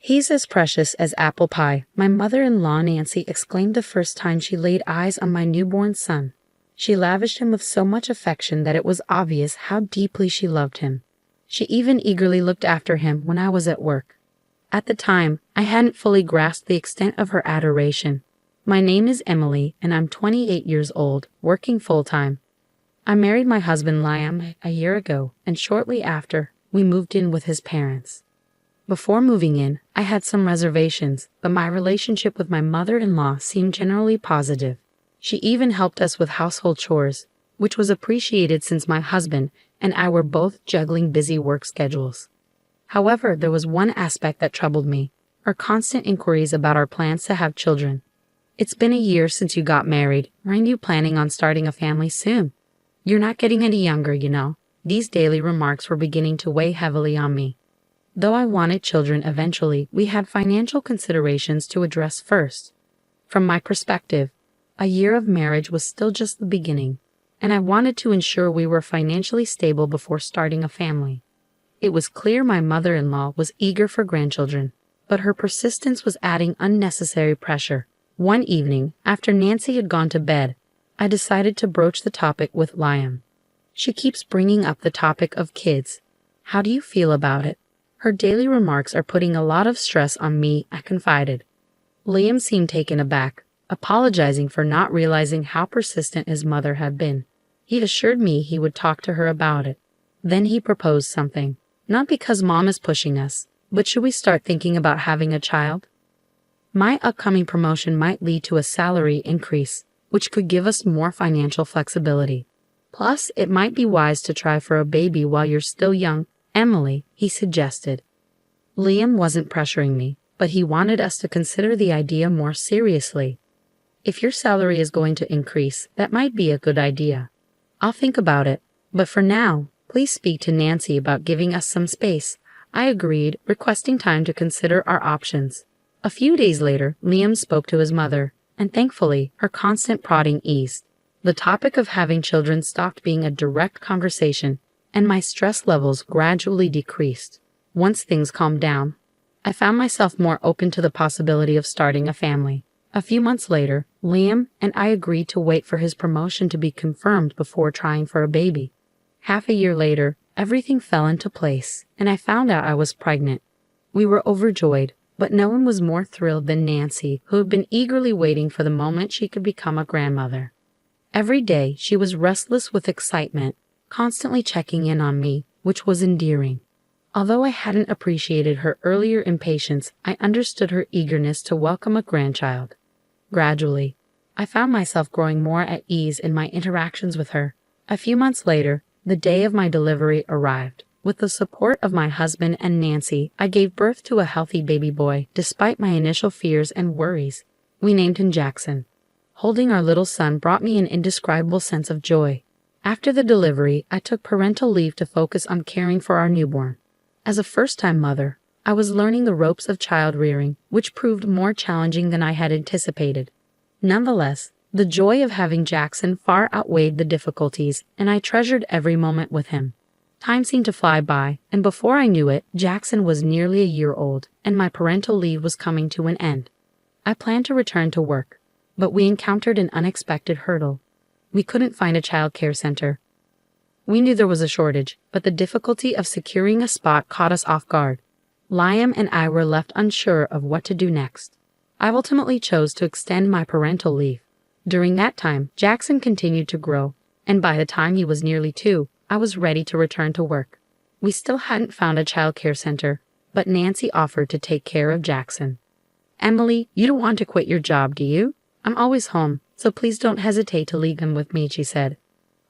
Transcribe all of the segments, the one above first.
He's as precious as apple pie, my mother-in-law Nancy exclaimed the first time she laid eyes on my newborn son. She lavished him with so much affection that it was obvious how deeply she loved him. She even eagerly looked after him when I was at work. At the time, I hadn't fully grasped the extent of her adoration. My name is Emily, and I'm 28 years old, working full-time. I married my husband Liam a year ago, and shortly after, we moved in with his parents. Before moving in, I had some reservations, but my relationship with my mother-in-law seemed generally positive. She even helped us with household chores, which was appreciated since my husband and I were both juggling busy work schedules. However, there was one aspect that troubled me, her constant inquiries about our plans to have children. It's been a year since you got married. Aren't you planning on starting a family soon? You're not getting any younger, you know. These daily remarks were beginning to weigh heavily on me. Though I wanted children eventually, we had financial considerations to address first. From my perspective, a year of marriage was still just the beginning, and I wanted to ensure we were financially stable before starting a family. It was clear my mother-in-law was eager for grandchildren, but her persistence was adding unnecessary pressure. One evening, after Nancy had gone to bed, I decided to broach the topic with Liam. She keeps bringing up the topic of kids. How do you feel about it? Her daily remarks are putting a lot of stress on me, I confided. Liam seemed taken aback, apologizing for not realizing how persistent his mother had been. He assured me he would talk to her about it. Then he proposed something. Not because Mom is pushing us, but should we start thinking about having a child? My upcoming promotion might lead to a salary increase, which could give us more financial flexibility. Plus, it might be wise to try for a baby while you're still young, Emily, he suggested. Liam wasn't pressuring me, but he wanted us to consider the idea more seriously. If your salary is going to increase, that might be a good idea. I'll think about it, but for now, please speak to Nancy about giving us some space. I agreed, requesting time to consider our options. A few days later, Liam spoke to his mother, and thankfully, her constant prodding eased. The topic of having children stopped being a direct conversation, and my stress levels gradually decreased. Once things calmed down, I found myself more open to the possibility of starting a family. A few months later, Liam and I agreed to wait for his promotion to be confirmed before trying for a baby. Half a year later, everything fell into place, and I found out I was pregnant. We were overjoyed, but no one was more thrilled than Nancy, who had been eagerly waiting for the moment she could become a grandmother. Every day, she was restless with excitement, constantly checking in on me, which was endearing. Although I hadn't appreciated her earlier impatience, I understood her eagerness to welcome a grandchild. Gradually, I found myself growing more at ease in my interactions with her. A few months later, the day of my delivery arrived. With the support of my husband and Nancy, I gave birth to a healthy baby boy, despite my initial fears and worries. We named him Jackson. Holding our little son brought me an indescribable sense of joy. After the delivery, I took parental leave to focus on caring for our newborn. As a first-time mother, I was learning the ropes of child rearing, which proved more challenging than I had anticipated. Nonetheless, the joy of having Jackson far outweighed the difficulties, and I treasured every moment with him. Time seemed to fly by, and before I knew it, Jackson was nearly a year old, and my parental leave was coming to an end. I planned to return to work, but we encountered an unexpected hurdle. We couldn't find a child care center. We knew there was a shortage, but the difficulty of securing a spot caught us off guard. Liam and I were left unsure of what to do next. I ultimately chose to extend my parental leave. During that time, Jackson continued to grow, and by the time he was nearly 2, I was ready to return to work. We still hadn't found a child care center, but Nancy offered to take care of Jackson. "Emily, you don't want to quit your job, do you? I'm always home, so please don't hesitate to leave him with me," she said.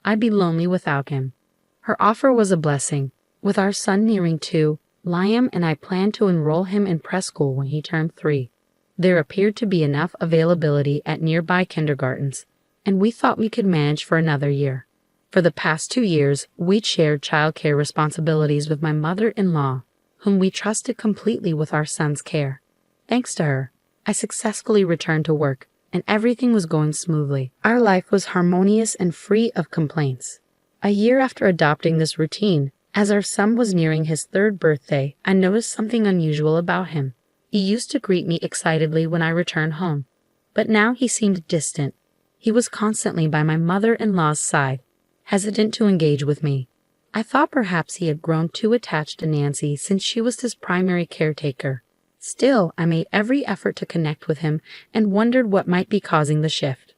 "I'd be lonely without him." Her offer was a blessing. With our son nearing 2, Liam and I planned to enroll him in preschool when he turned 3. There appeared to be enough availability at nearby kindergartens, and we thought we could manage for another year. For the past 2 years, we'd shared childcare responsibilities with my mother-in-law, whom we trusted completely with our son's care. Thanks to her, I successfully returned to work, and everything was going smoothly. Our life was harmonious and free of complaints. A year after adopting this routine, as our son was nearing his 3rd birthday, I noticed something unusual about him. He used to greet me excitedly when I returned home, but now he seemed distant. He was constantly by my mother-in-law's side, hesitant to engage with me. I thought perhaps he had grown too attached to Nancy since she was his primary caretaker. Still, I made every effort to connect with him and wondered what might be causing the shift.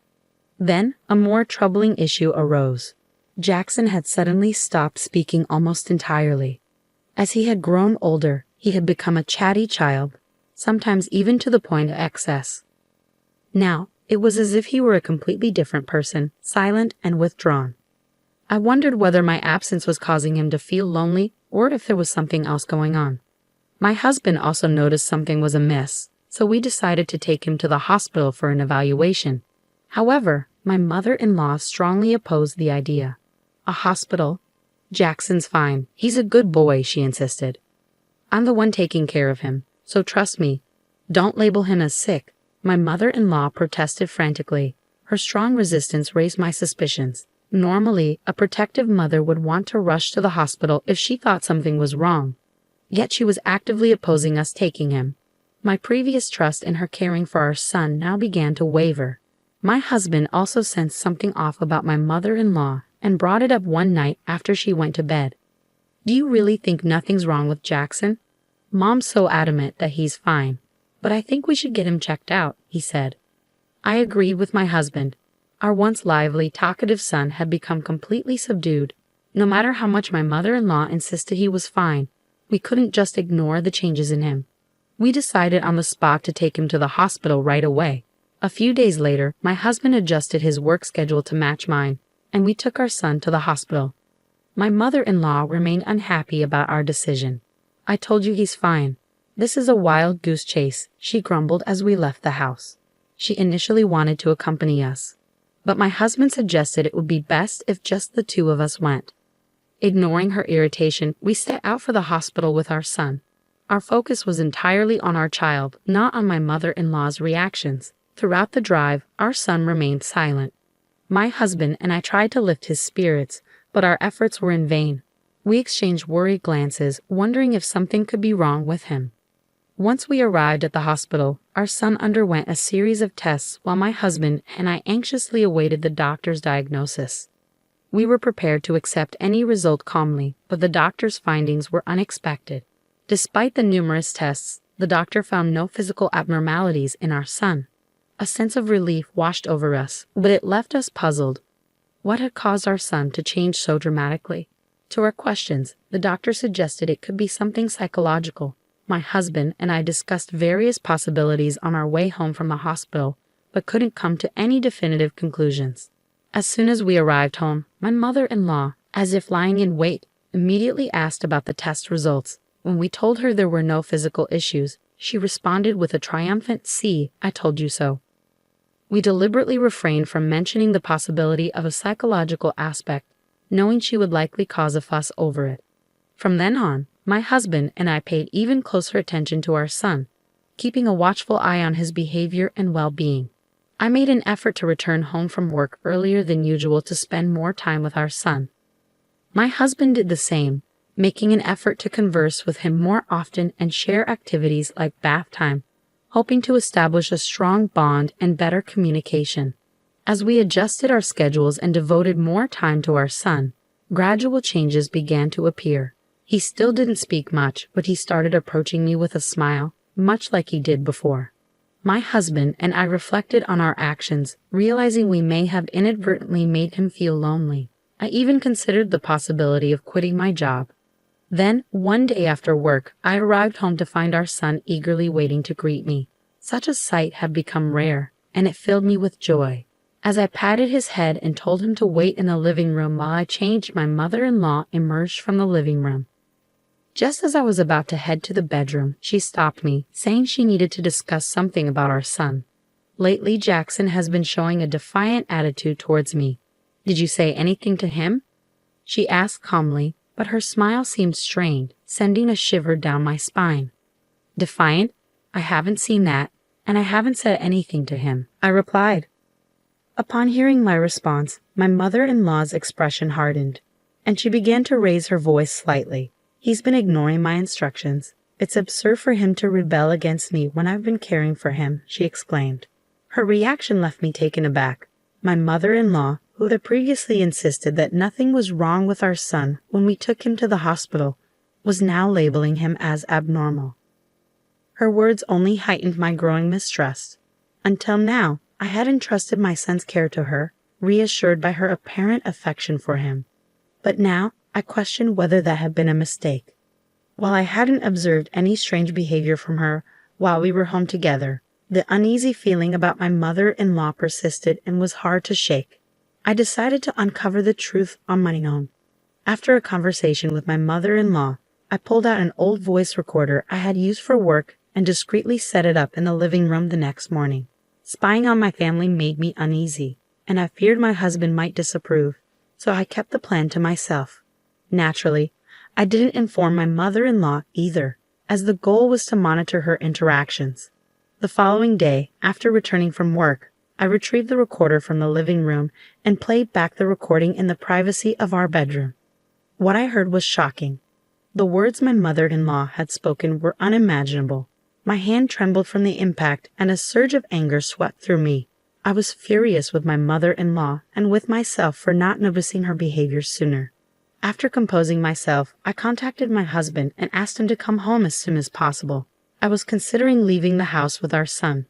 Then, a more troubling issue arose. Jackson had suddenly stopped speaking almost entirely. As he had grown older, he had become a chatty child, sometimes even to the point of excess. Now, it was as if he were a completely different person, silent and withdrawn. I wondered whether my absence was causing him to feel lonely or if there was something else going on. My husband also noticed something was amiss, so we decided to take him to the hospital for an evaluation. However, my mother-in-law strongly opposed the idea. A hospital? Jackson's fine. He's a good boy, she insisted. I'm the one taking care of him, so trust me. Don't label him as sick. My mother-in-law protested frantically. Her strong resistance raised my suspicions. Normally, a protective mother would want to rush to the hospital if she thought something was wrong. Yet she was actively opposing us taking him. My previous trust in her caring for our son now began to waver. My husband also sensed something off about my mother-in-law and brought it up one night after she went to bed. Do you really think nothing's wrong with Jackson? Mom's so adamant that he's fine, but I think we should get him checked out, he said. I agreed with my husband. Our once lively, talkative son had become completely subdued. No matter how much my mother-in-law insisted he was fine, we couldn't just ignore the changes in him. We decided on the spot to take him to the hospital right away. A few days later, my husband adjusted his work schedule to match mine, and we took our son to the hospital. My mother-in-law remained unhappy about our decision. I told you he's fine. This is a wild goose chase, she grumbled as we left the house. She initially wanted to accompany us, but my husband suggested it would be best if just the two of us went. Ignoring her irritation, we set out for the hospital with our son. Our focus was entirely on our child, not on my mother-in-law's reactions. Throughout the drive, our son remained silent. My husband and I tried to lift his spirits, but our efforts were in vain. We exchanged worried glances, wondering if something could be wrong with him. Once we arrived at the hospital, our son underwent a series of tests while my husband and I anxiously awaited the doctor's diagnosis. We were prepared to accept any result calmly, but the doctor's findings were unexpected. Despite the numerous tests, the doctor found no physical abnormalities in our son. A sense of relief washed over us, but it left us puzzled. What had caused our son to change so dramatically? To our questions, the doctor suggested it could be something psychological. My husband and I discussed various possibilities on our way home from the hospital, but couldn't come to any definitive conclusions. As soon as we arrived home, my mother-in-law, as if lying in wait, immediately asked about the test results. When we told her there were no physical issues, she responded with a triumphant, "See, I told you so." We deliberately refrained from mentioning the possibility of a psychological aspect, knowing she would likely cause a fuss over it. From then on, my husband and I paid even closer attention to our son, keeping a watchful eye on his behavior and well-being. I made an effort to return home from work earlier than usual to spend more time with our son. My husband did the same, making an effort to converse with him more often and share activities like bath time, hoping to establish a strong bond and better communication. As we adjusted our schedules and devoted more time to our son, gradual changes began to appear. He still didn't speak much, but he started approaching me with a smile, much like he did before. My husband and I reflected on our actions, realizing we may have inadvertently made him feel lonely. I even considered the possibility of quitting my job. Then, one day after work, I arrived home to find our son eagerly waiting to greet me. Such a sight had become rare, and it filled me with joy. As I patted his head and told him to wait in the living room while I changed, my mother-in-law emerged from the living room. Just as I was about to head to the bedroom, she stopped me, saying she needed to discuss something about our son. Lately, Jackson has been showing a defiant attitude towards me. Did you say anything to him? She asked calmly, but her smile seemed strained, sending a shiver down my spine. Defiant? I haven't seen that, and I haven't said anything to him, I replied. Upon hearing my response, my mother-in-law's expression hardened, and she began to raise her voice slightly. He's been ignoring my instructions. It's absurd for him to rebel against me when I've been caring for him, she exclaimed. Her reaction left me taken aback. My mother-in-law, who had previously insisted that nothing was wrong with our son when we took him to the hospital, was now labeling him as abnormal. Her words only heightened my growing mistrust. Until now, I had entrusted my son's care to her, reassured by her apparent affection for him. But now, I questioned whether that had been a mistake. While I hadn't observed any strange behavior from her while we were home together, the uneasy feeling about my mother-in-law persisted and was hard to shake. I decided to uncover the truth on my own. After a conversation with my mother-in-law, I pulled out an old voice recorder I had used for work and discreetly set it up in the living room the next morning. Spying on my family made me uneasy, and I feared my husband might disapprove, so I kept the plan to myself. Naturally, I didn't inform my mother-in-law either, as the goal was to monitor her interactions. The following day, after returning from work, I retrieved the recorder from the living room and played back the recording in the privacy of our bedroom. What I heard was shocking. The words my mother-in-law had spoken were unimaginable. My hand trembled from the impact, and a surge of anger swept through me. I was furious with my mother-in-law and with myself for not noticing her behavior sooner. After composing myself, I contacted my husband and asked him to come home as soon as possible. I was considering leaving the house with our son.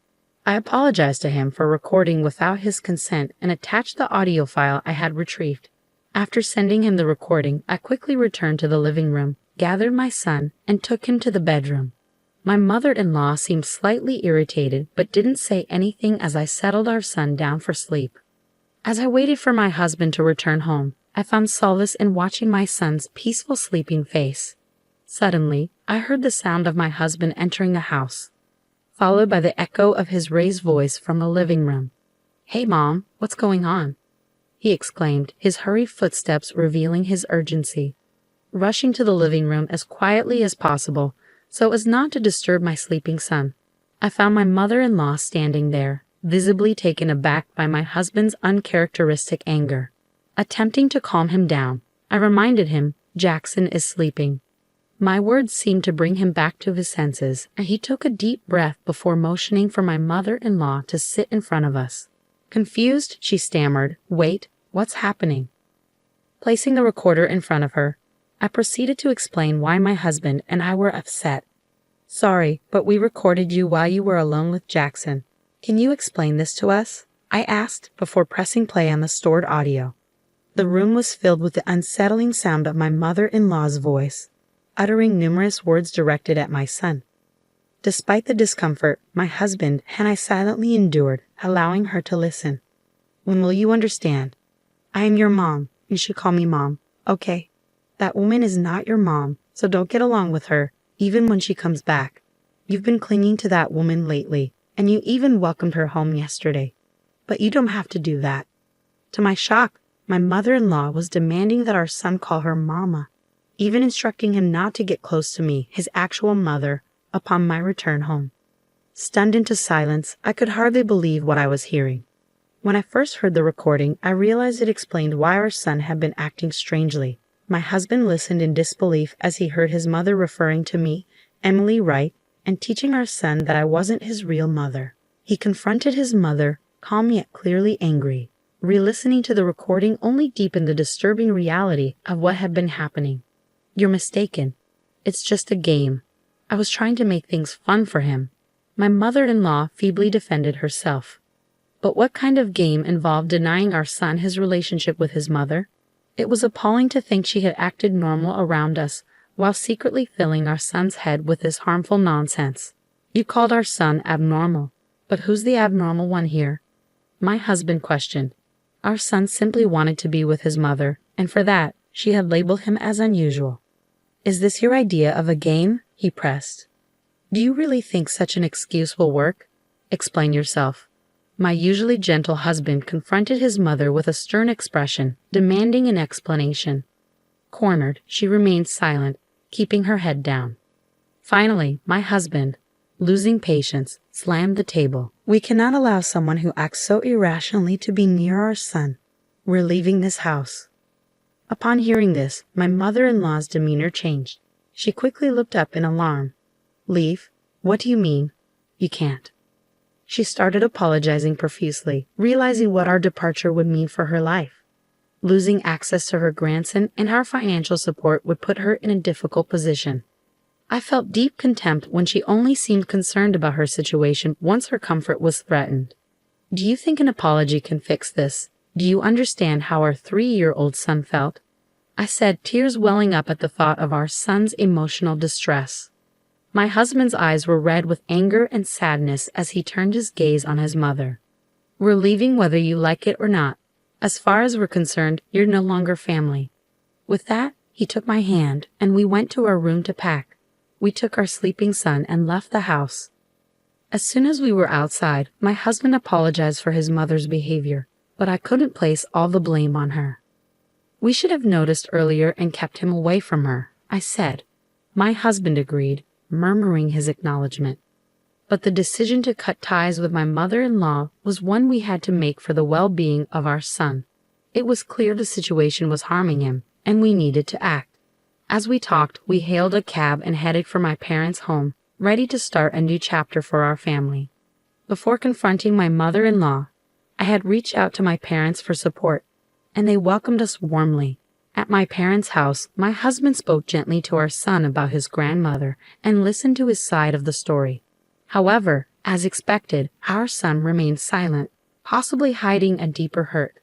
I apologized to him for recording without his consent and attached the audio file I had retrieved. After sending him the recording, I quickly returned to the living room, gathered my son, and took him to the bedroom. My mother-in-law seemed slightly irritated but didn't say anything as I settled our son down for sleep. As I waited for my husband to return home, I found solace in watching my son's peaceful sleeping face. Suddenly, I heard the sound of my husband entering the house, followed by the echo of his raised voice from the living room. "Hey, Mom, what's going on?" he exclaimed, his hurried footsteps revealing his urgency. Rushing to the living room as quietly as possible, so as not to disturb my sleeping son, I found my mother-in-law standing there, visibly taken aback by my husband's uncharacteristic anger. Attempting to calm him down, I reminded him, "Jackson is sleeping." My words seemed to bring him back to his senses, and he took a deep breath before motioning for my mother-in-law to sit in front of us. Confused, she stammered, "Wait, what's happening?" Placing the recorder in front of her, I proceeded to explain why my husband and I were upset. "Sorry, but we recorded you while you were alone with Jackson. Can you explain this to us?" I asked before pressing play on the stored audio. The room was filled with the unsettling sound of my mother-in-law's voice, uttering numerous words directed at my son. Despite the discomfort, my husband and I silently endured, allowing her to listen. "When will you understand? I am your mom. You should call me Mom, okay? That woman is not your mom, so don't get along with her, even when she comes back. You've been clinging to that woman lately, and you even welcomed her home yesterday. But you don't have to do that." To my shock, my mother-in-law was demanding that our son call her Mama, even instructing him not to get close to me, his actual mother, upon my return home. Stunned into silence, I could hardly believe what I was hearing. When I first heard the recording, I realized it explained why our son had been acting strangely. My husband listened in disbelief as he heard his mother referring to me, Emily Wright, and teaching our son that I wasn't his real mother. He confronted his mother, calm yet clearly angry. Re-listening to the recording only deepened the disturbing reality of what had been happening. "You're mistaken. It's just a game. I was trying to make things fun for him." My mother-in-law feebly defended herself. But what kind of game involved denying our son his relationship with his mother? It was appalling to think she had acted normal around us, while secretly filling our son's head with this harmful nonsense. "You called our son abnormal, but who's the abnormal one here?" My husband questioned. Our son simply wanted to be with his mother, and for that, she had labeled him as unusual. "Is this your idea of a game?" he pressed. "Do you really think such an excuse will work? Explain yourself." My usually gentle husband confronted his mother with a stern expression, demanding an explanation. Cornered, she remained silent, keeping her head down. Finally, my husband, losing patience, slammed the table. "We cannot allow someone who acts so irrationally to be near our son. We're leaving this house." Upon hearing this, my mother-in-law's demeanor changed. She quickly looked up in alarm. Leave? What do you mean? You can't. She started apologizing profusely, realizing what our departure would mean for her life. Losing access to her grandson and our financial support would put her in a difficult position. I felt deep contempt when she only seemed concerned about her situation once her comfort was threatened. Do you think an apology can fix this? Do you understand how our 3-year-old son felt? I said, tears welling up at the thought of our son's emotional distress. My husband's eyes were red with anger and sadness as he turned his gaze on his mother. We're leaving whether you like it or not. As far as we're concerned, you're no longer family. With that, he took my hand and we went to our room to pack. We took our sleeping son and left the house. As soon as we were outside, my husband apologized for his mother's behavior, but I couldn't place all the blame on her. We should have noticed earlier and kept him away from her, I said. My husband agreed, murmuring his acknowledgement. But the decision to cut ties with my mother-in-law was one we had to make for the well-being of our son. It was clear the situation was harming him, and we needed to act. As we talked, we hailed a cab and headed for my parents' home, ready to start a new chapter for our family. Before confronting my mother-in-law, I had reached out to my parents for support, and they welcomed us warmly. At my parents' house, my husband spoke gently to our son about his grandmother and listened to his side of the story. However, as expected, our son remained silent, possibly hiding a deeper hurt.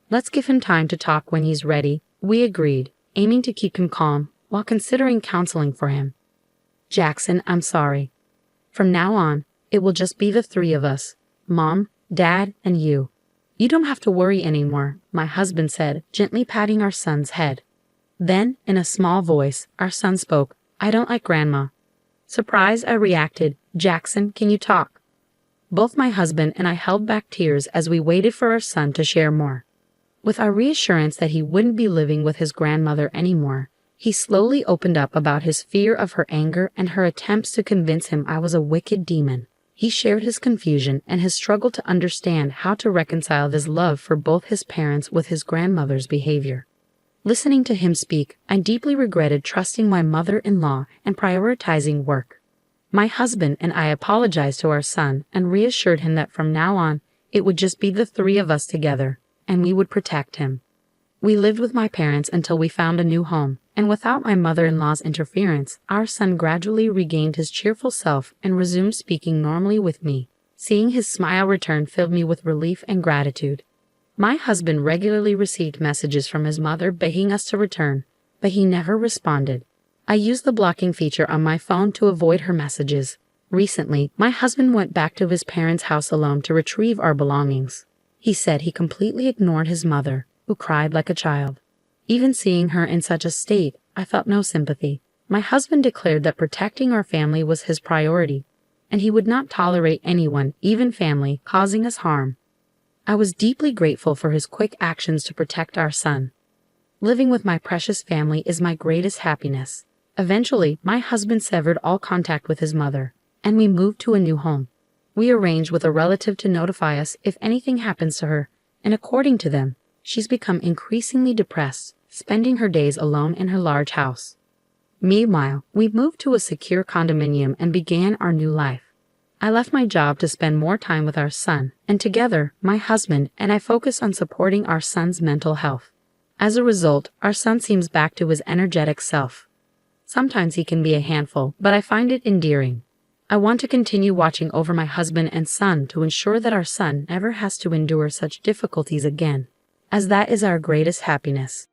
Let's give him time to talk when he's ready, we agreed, aiming to keep him calm while considering counseling for him. Jackson, I'm sorry. From now on, it will just be the 3 of us, Mom, Dad, and you. You don't have to worry anymore, my husband said, gently patting our son's head. Then, in a small voice, our son spoke, I don't like Grandma. Surprised, I reacted, Jackson, can you talk? Both my husband and I held back tears as we waited for our son to share more. With our reassurance that he wouldn't be living with his grandmother anymore, he slowly opened up about his fear of her anger and her attempts to convince him I was a wicked demon. He shared his confusion and his struggle to understand how to reconcile this love for both his parents with his grandmother's behavior. Listening to him speak, I deeply regretted trusting my mother-in-law and prioritizing work. My husband and I apologized to our son and reassured him that from now on, it would just be the 3 of us together, and we would protect him. We lived with my parents until we found a new home, and without my mother-in-law's interference, our son gradually regained his cheerful self and resumed speaking normally with me. Seeing his smile return filled me with relief and gratitude. My husband regularly received messages from his mother begging us to return, but he never responded. I used the blocking feature on my phone to avoid her messages. Recently, my husband went back to his parents' house alone to retrieve our belongings. He said he completely ignored his mother, who cried like a child. Even seeing her in such a state, I felt no sympathy. My husband declared that protecting our family was his priority, and he would not tolerate anyone, even family, causing us harm. I was deeply grateful for his quick actions to protect our son. Living with my precious family is my greatest happiness. Eventually, my husband severed all contact with his mother, and we moved to a new home. We arranged with a relative to notify us if anything happens to her, and according to them, she's become increasingly depressed, spending her days alone in her large house. Meanwhile, we moved to a secure condominium and began our new life. I left my job to spend more time with our son, and together, my husband and I focused on supporting our son's mental health. As a result, our son seems back to his energetic self. Sometimes he can be a handful, but I find it endearing. I want to continue watching over my husband and son to ensure that our son never has to endure such difficulties again, as that is our greatest happiness.